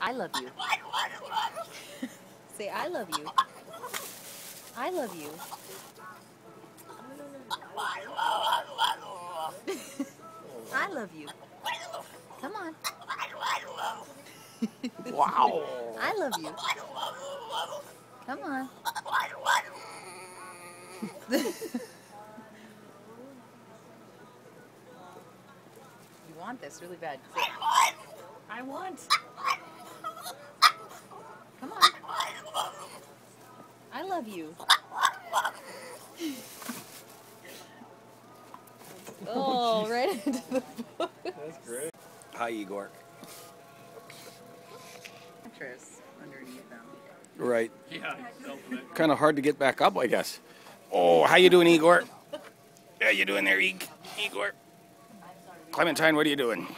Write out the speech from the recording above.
I love you. Say, I love you. I love you. I love you. Come on. Wow. I love you. Come on. You want this really bad. Say, I want. Come on. I love you. Oh, right into the book. That's great. Hi, Igor. Mattress underneath them. Right. Yeah. Kind of hard to get back up, I guess. Oh, how you doing, Igor? How you doing there, Igor? Clementine, what are you doing?